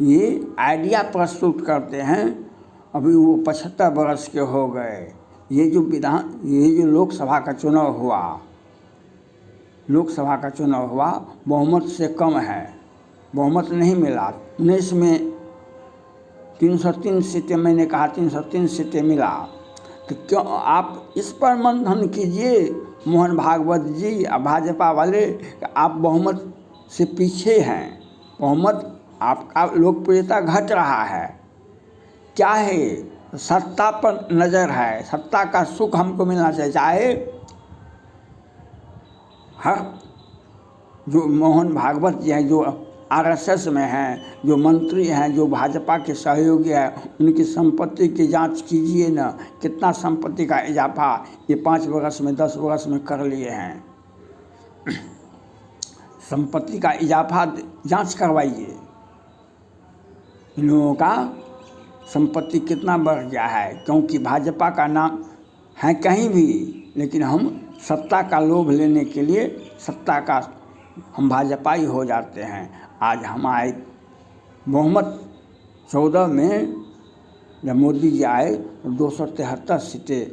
ये आइडिया प्रस्तुत करते हैं। अभी वो 75 वर्ष के हो गए। ये जो लोकसभा का चुनाव हुआ बहुमत से कम है, बहुमत नहीं मिला। 19 में 303 सीटें, मैंने कहा 303 सीटें मिला। तो क्यों आप इस पर मंथन कीजिए मोहन भागवत जी और भाजपा वाले, आप बहुमत से पीछे हैं। बहुमत, आपका लोकप्रियता घट रहा है। क्या है, सत्ता पर नज़र है, सत्ता का सुख हमको मिलना चाहिए। चाहे हर जो मोहन भागवत जी हैं, जो आरएसएस में हैं, जो मंत्री हैं, जो भाजपा के सहयोगी हैं, उनकी संपत्ति की जांच कीजिए ना। कितना संपत्ति का इजाफा ये 5 वर्ष में 10 वर्ष में कर लिए हैं। संपत्ति का इजाफा जांच करवाइए। इन लोगों का संपत्ति कितना बढ़ गया है, क्योंकि भाजपा का नाम है कहीं भी, लेकिन हम सत्ता का लोभ लेने के लिए सत्ता का हम भाजपा ही हो जाते हैं। आज हमारे बहुमत 14 में जब मोदी जी आए तो 273 सीटें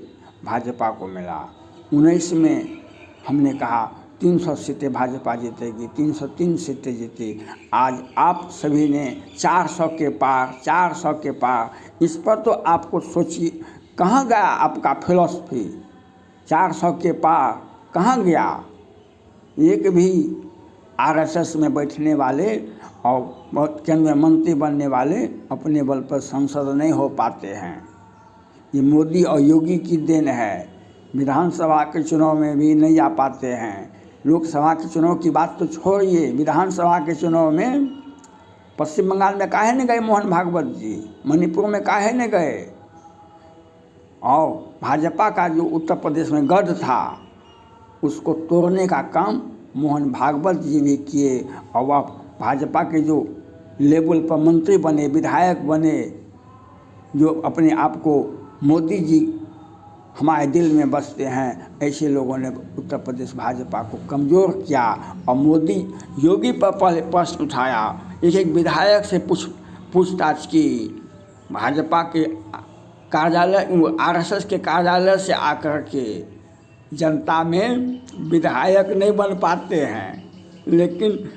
भाजपा को मिला। 19 में हमने कहा 300 सीटें भाजपा जीतेगी, 303 सीटें जीती। आज आप सभी ने 400 के पार। इस पर तो आपको सोचिए, कहाँ गया आपका फिलॉसफी? 400 के पार कहाँ गया? एक भी आरएसएस में बैठने वाले और बहुत केंद्रीय मंत्री बनने वाले अपने बल पर सांसद नहीं हो पाते हैं। ये मोदी और योगी की देन है। विधानसभा के चुनाव में भी नहीं आ पाते हैं। लोकसभा के चुनाव की बात तो छोड़िए, विधानसभा के चुनाव में पश्चिम बंगाल में काहे नहीं गए मोहन भागवत जी? मणिपुर में काहे नहीं गए? और भाजपा का जो उत्तर प्रदेश में गढ़ था, उसको तोड़ने का काम मोहन भागवत जी भी किए। और वह भाजपा के जो लेवल पर मंत्री बने, विधायक बने, जो अपने आप को मोदी जी हमारे दिल में बसते हैं, ऐसे लोगों ने उत्तर प्रदेश भाजपा को कमज़ोर किया। और मोदी योगी पर पहले प्रश्न उठाया, एक विधायक से पूछताछ की। भाजपा के कार्यालय, आरएसएस के कार्यालय से आकर के जनता में विधायक नहीं बन पाते हैं, लेकिन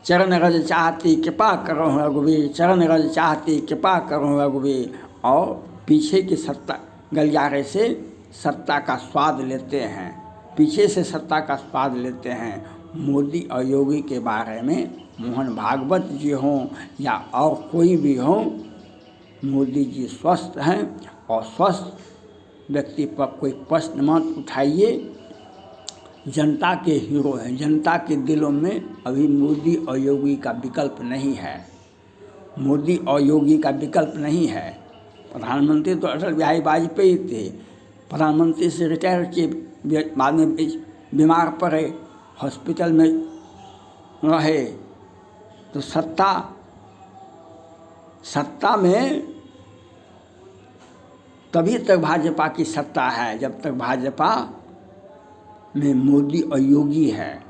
चरण रज चाहती कृपा करो रघुवीर, चरण रज चाहती कृपा करो रघुवीर। और पीछे की सत्ता गलियारे से सत्ता का स्वाद लेते हैं, पीछे से सत्ता का स्वाद लेते हैं। मोदी और योगी के बारे में मोहन भागवत जी हों या और कोई भी हो, मोदी जी स्वस्थ हैं और स्वस्थ व्यक्ति पर कोई प्रश्न मत उठाइए। जनता के हीरो हैं, जनता के दिलों में अभी मोदी और योगी का विकल्प नहीं है। मोदी और योगी का विकल्प नहीं है। प्रधानमंत्री तो अटल बिहारी वाजपेयी थे। प्रधानमंत्री से रिटायर किए, बाद में बीमार पड़े, हॉस्पिटल में रहे। तो सत्ता में तभी तक भाजपा की सत्ता है जब तक भाजपा में मोदी और योगी है।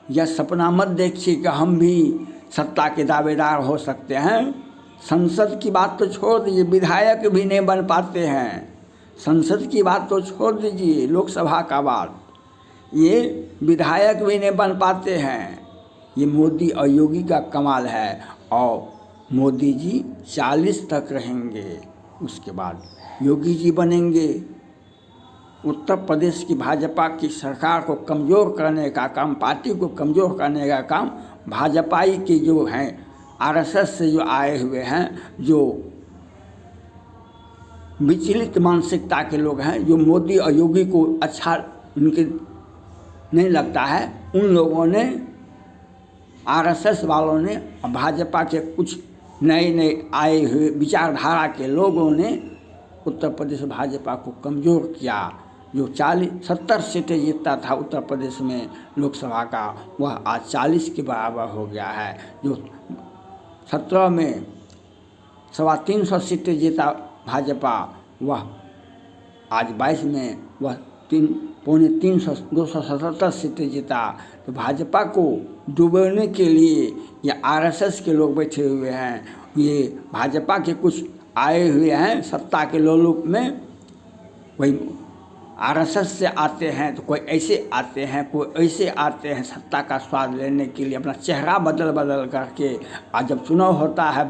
यह सपना मत देखिए कि हम भी सत्ता के दावेदार हो सकते हैं। संसद की बात तो छोड़ दीजिए, विधायक भी नहीं बन पाते हैं। संसद की बात तो छोड़ दीजिए, लोकसभा का बात, ये विधायक भी नहीं बन पाते हैं। ये मोदी और योगी का कमाल है। और मोदी जी 40 तक रहेंगे, उसके बाद योगी जी बनेंगे। उत्तर प्रदेश की भाजपा की सरकार को कमज़ोर करने का काम, पार्टी को कमज़ोर करने का काम भाजपाई के जो हैं, आरएसएस से जो आए हुए हैं, जो विचलित मानसिकता के लोग हैं, जो मोदी और योगी को अच्छा उनके नहीं लगता है, उन लोगों ने, आरएसएस वालों ने, भाजपा के कुछ नए आए हुए विचारधारा के लोगों ने उत्तर प्रदेश भाजपा को कमज़ोर किया। जो 70 सीटें जीतता था उत्तर प्रदेश में लोकसभा का, वह आज 40 के बराबर हो गया है। जो 17 में 350 सीटें जीता भाजपा, वह आज 22 में वह 277 सीटें जीता। तो भाजपा को डुबोने के लिए ये आरएसएस के लोग बैठे हुए हैं, ये भाजपा के कुछ आए हुए हैं सत्ता के लोलुप में। वही आरएसएस से आते हैं तो कोई ऐसे आते हैं, कोई ऐसे आते हैं सत्ता का स्वाद लेने के लिए, अपना चेहरा बदल बदल करके। आज जब चुनाव होता है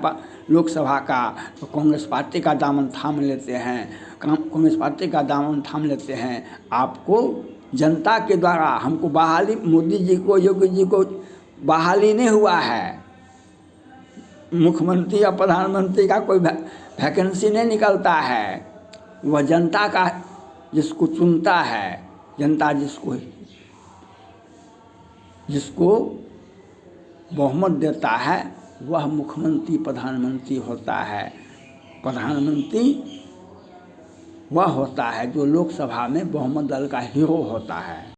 लोकसभा का, तो कांग्रेस पार्टी का दामन थाम लेते हैं, कांग्रेस पार्टी का दामन थाम लेते हैं। आपको जनता के द्वारा हमको बहाली, मोदी जी को, योगी जी को बहाली नहीं हुआ है, मुख्यमंत्री या प्रधानमंत्री का कोई वैकेंसी नहीं निकलता है। वह जनता का जिसको चुनता है, जनता जिसको बहुमत देता है, वह मुख्यमंत्री प्रधानमंत्री होता है। प्रधानमंत्री वह होता है जो लोकसभा में बहुमत दल का हीरो होता है।